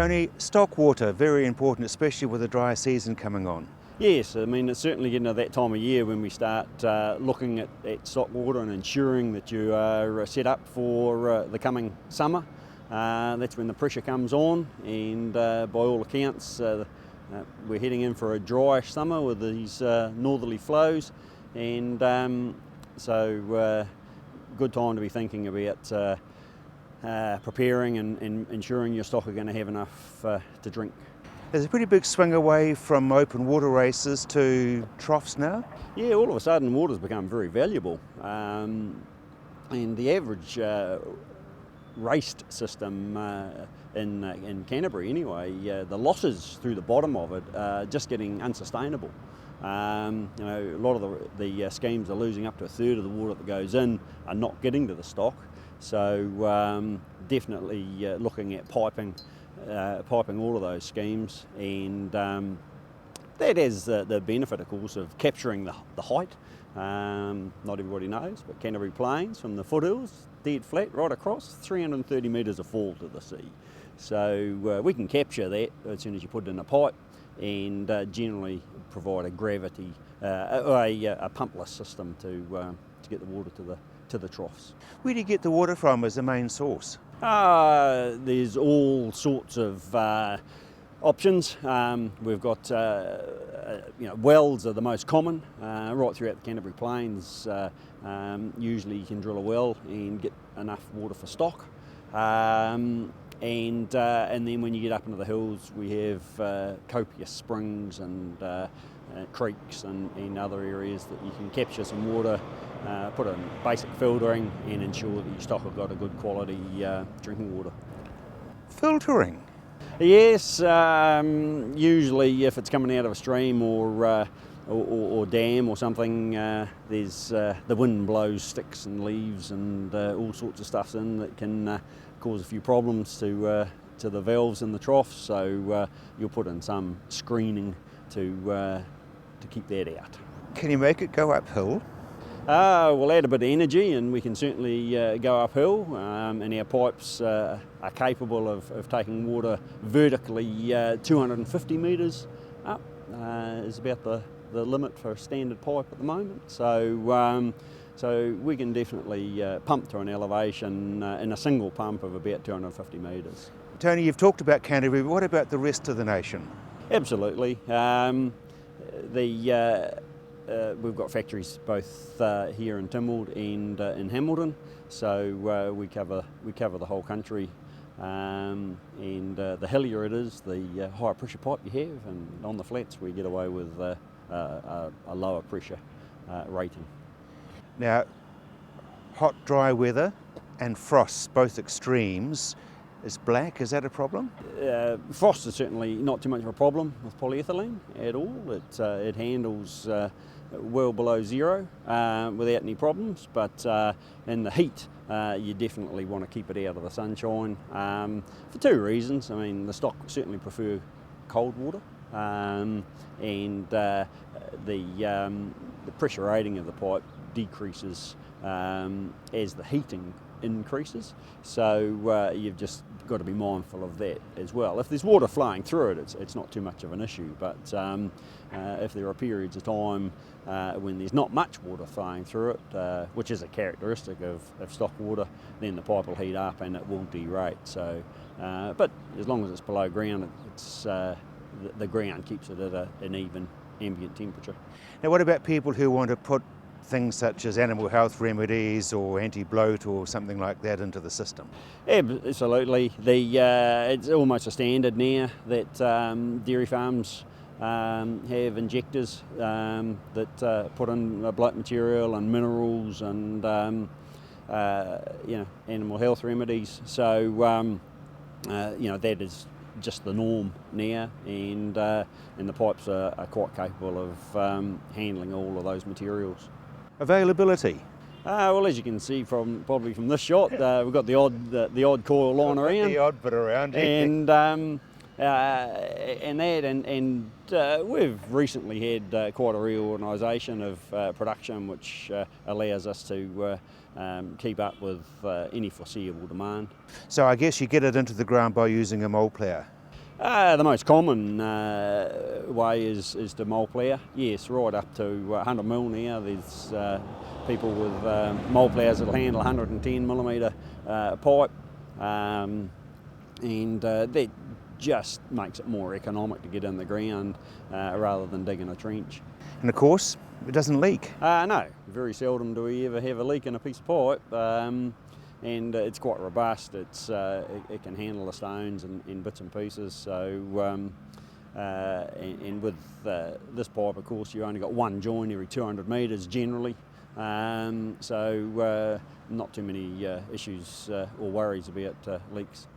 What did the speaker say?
Tony, stock water, very important, especially with the dry season coming on. Yes, I mean it's certainly getting to that time of year when we start looking at stock water and ensuring that you are set up for the coming summer. That's when the pressure comes on, and by all accounts we're heading in for a dryish summer with these northerly flows, and so good time to be thinking about preparing and ensuring your stock are going to have enough to drink. There's a pretty big swing away from open water races to troughs now. Yeah, all of a sudden water's become very valuable, and the average raced system in Canterbury anyway, the losses through the bottom of it are just getting unsustainable. A lot of the schemes are losing up to a third of the water that goes in, are not getting to the stock. So definitely looking at piping all of those schemes, and that has the benefit, of course, of capturing the height. Not everybody knows, but Canterbury Plains from the foothills, dead flat, right across, 330 metres of fall to the sea. So we can capture that as soon as you put it in a pipe, and generally provide a gravity, a pumpless system to get the water to the troughs. Where do you get the water from as the main source? There's all sorts of options. We've got wells are the most common right throughout the Canterbury Plains. Usually you can drill a well and get enough water for stock. And then when you get up into the hills, we have copious springs and creeks and other areas that you can capture some water, put in basic filtering, and ensure that your stock have got a good quality drinking water. Filtering? Yes, usually if it's coming out of a stream or dam or something, there's the wind blows sticks and leaves and all sorts of stuff in that can cause a few problems to the valves in the troughs. So you'll put in some screening to keep that out. Can you make it go uphill? We'll add a bit of energy, and we can certainly go uphill, and our pipes are capable of taking water vertically 250 metres up, is about the limit for a standard pipe at the moment. So we can definitely pump to an elevation in a single pump of about 250 metres. Tony, you've talked about Canterbury, but what about the rest of the nation? Absolutely. We've got factories both here in Tynwald and in Hamilton, so we cover the whole country. And the hillier it is, the higher pressure pipe you have, and on the flats we get away with a lower pressure rating. Now, hot, dry weather and frosts, both extremes, is black, is that a problem? Frost is certainly not too much of a problem with polyethylene at all. It handles well below zero without any problems, but in the heat you definitely want to keep it out of the sunshine for two reasons. I mean, the stock certainly prefer cold water, and the pressure rating of the pipe decreases as the heating increases, so you've just got to be mindful of that as well. If there's water flowing through it, it's not too much of an issue, but if there are periods of time when there's not much water flowing through it, which is a characteristic of stock water, then the pipe will heat up and it will derate. So, but as long as it's below ground, the ground keeps it at an even ambient temperature. Now, what about people who want to put things such as animal health remedies or anti-bloat or something like that into the system? Absolutely. It's almost a standard now that dairy farms have injectors that put in bloat material and minerals and animal health remedies. So that is just the norm now, and the pipes are quite capable of handling all of those materials. Availability? Well, as you can see probably from this shot, we've got the odd coil lying around. The odd bit around, and we've recently had quite a reorganisation of production, which allows us to keep up with any foreseeable demand. So I guess you get it into the ground by using a mole plough? The most common way is to mole plough. Yes, right up to 100 mil now. There's people with mole ploughs that'll handle 110 millimetre pipe, and that just makes it more economic to get in the ground rather than digging a trench. And of course, it doesn't leak. No, very seldom do we ever have a leak in a piece of pipe. And it's quite robust. It can handle the stones and bits and pieces. So, and with this pipe, of course, you only got one join every 200 metres generally. So, not too many issues or worries about leaks.